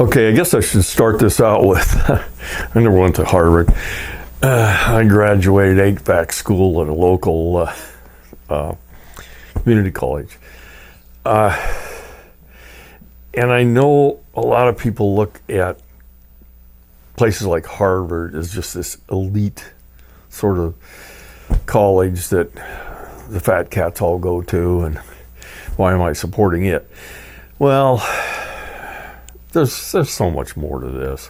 Okay, I guess I should start this out with, I never went to Harvard. I graduated HVAC school at a local community college. And I know a lot of people look at places like Harvard as just this elite sort of college that the fat cats all go to, and why am I supporting it? Well, there's so much more to this.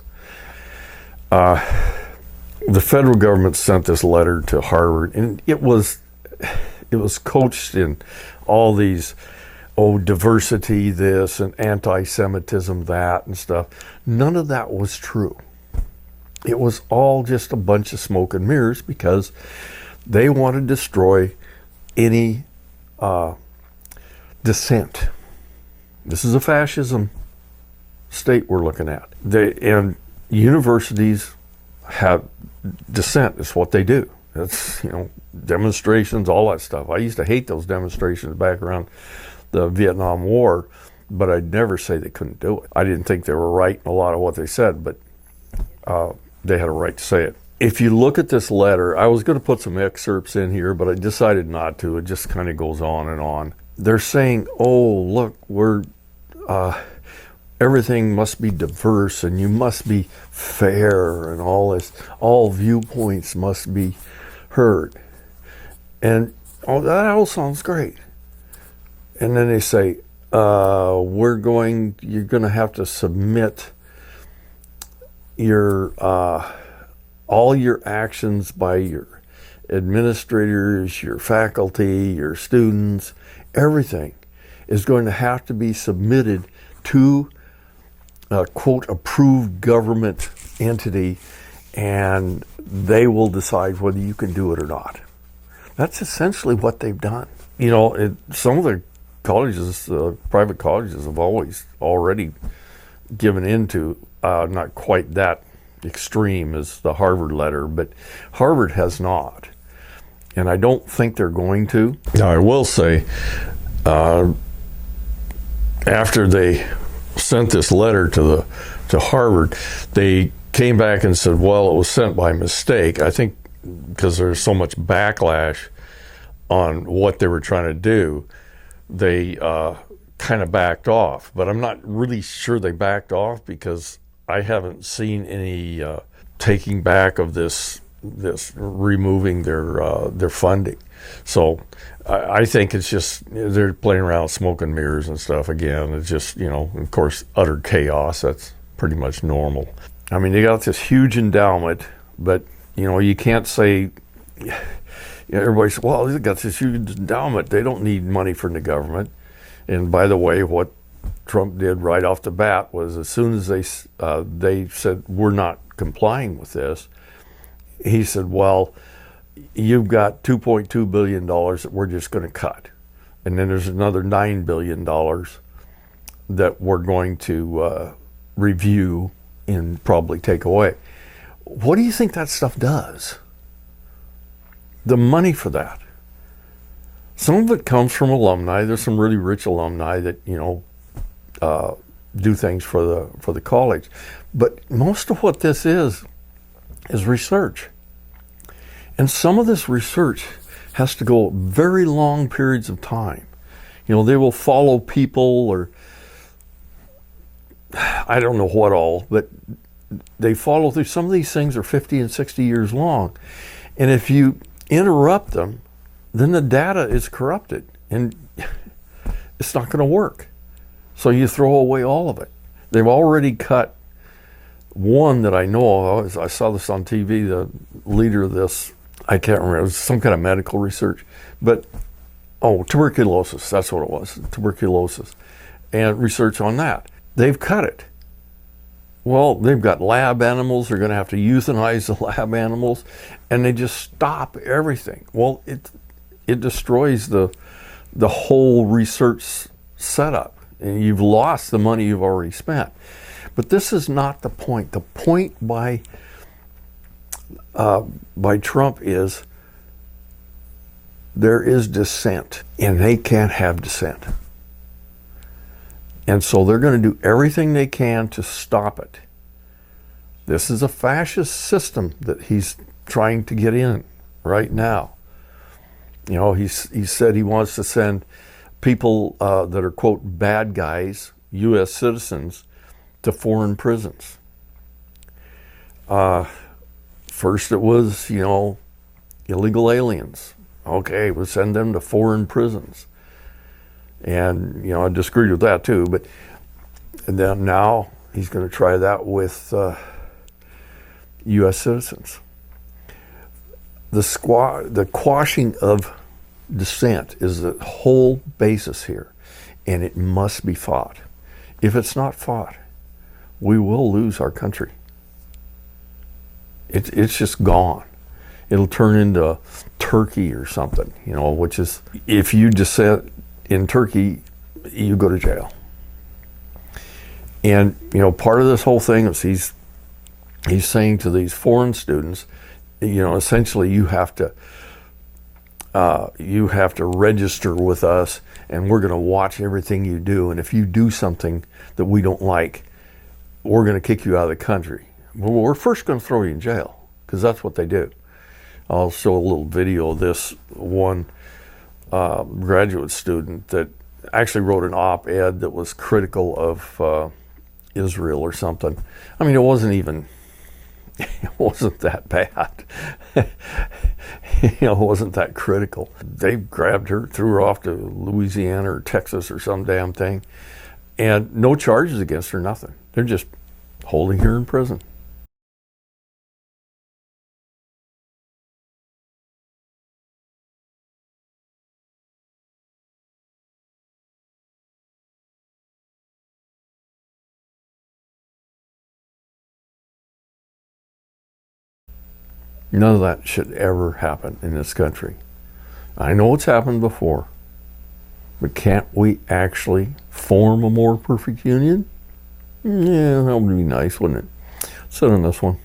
The federal government sent this letter to Harvard, and it was coached in all these, diversity this and anti-Semitism that and stuff. None of that was true. It was all just a bunch of smoke and mirrors because they want to destroy any dissent. This is a fascism state we're looking at. And universities have dissent. It's what they do. It's, demonstrations, all that stuff. I used to hate those demonstrations back around the Vietnam War, but I'd never say they couldn't do it. I didn't think they were right in a lot of what they said, but they had a right to say it. If you look at this letter, I was going to put some excerpts in here, but I decided not to. It just kind of goes on and on. They're saying, look, everything must be diverse and you must be fair and all this, all viewpoints must be heard. And that all sounds great. And then they say, you're going to have to submit your all your actions by your administrators, your faculty, your students, everything is going to have to be submitted to a quote approved government entity, and they will decide whether you can do it or not. That's essentially what they've done. Some of the colleges, private colleges, have already given into not quite that extreme as the Harvard letter, but Harvard has not, and I don't think they're going to. Now, I will say, after they sent this letter to Harvard, they came back and said, well, it was sent by mistake. I think because there's so much backlash on what they were trying to do, they kind of backed off. But I'm not really sure they backed off because I haven't seen any taking back of this removing their funding. So I think it's just they're playing around with smoke and mirrors and stuff again. It's just, of course, utter chaos. That's pretty much normal. I mean, they got this huge endowment, but, you can't say, everybody says, well, they got this huge endowment. They don't need money from the government. And by the way, what Trump did right off the bat was as soon as they said, we're not complying with this, he said, well, you've got $2.2 billion that we're just going to cut. And then there's another $9 billion that we're going to review and probably take away. What do you think that stuff does? The money for that. Some of it comes from alumni. There's some really rich alumni that, do things for the college. But most of what this is research. And some of this research has to go very long periods of time. They will follow people or I don't know what all, but they follow through. Some of these things are 50 and 60 years long. And if you interrupt them, then the data is corrupted and it's not going to work. So you throw away all of it. They've already cut one that I know of. I saw this on TV, the leader of this, I can't remember, it was some kind of medical research, but, tuberculosis, that's what it was, tuberculosis, and research on that. They've cut it. Well, they've got lab animals, they're gonna have to euthanize the lab animals, and they just stop everything. Well, it destroys the whole research setup, and you've lost the money you've already spent. But this is not the point. The point by Trump is there is dissent, and they can't have dissent. And so they're going to do everything they can to stop it. This is a fascist system that he's trying to get in right now. You know, he said he wants to send people that are, quote, bad guys, U.S. citizens, to foreign prisons. First it was, you know, illegal aliens. Okay, we'll send them to foreign prisons. And, you know, I disagreed with that too, but and then now he's going to try that with U.S. citizens. The quashing of dissent is the whole basis here, and it must be fought. If it's not fought, we will lose our country. It's just gone. It'll turn into Turkey or something, you know, which is, if you dissent in Turkey, you go to jail. And, you know, part of this whole thing is he's saying to these foreign students, you know, essentially you have to register with us, and we're going to watch everything you do. And if you do something that we don't like, we're going to kick you out of the country. Well, we're first going to throw you in jail, because that's what they do. I'll show a little video of this one graduate student that actually wrote an op-ed that was critical of Israel or something. I mean, it wasn't that bad. You know, it wasn't that critical. They grabbed her, threw her off to Louisiana or Texas or some damn thing, and no charges against her, nothing. They're just holding her in prison. None of that should ever happen in this country. I know it's happened before, but can't we actually form a more perfect union? Yeah, that would be nice, wouldn't it? Sit on this one.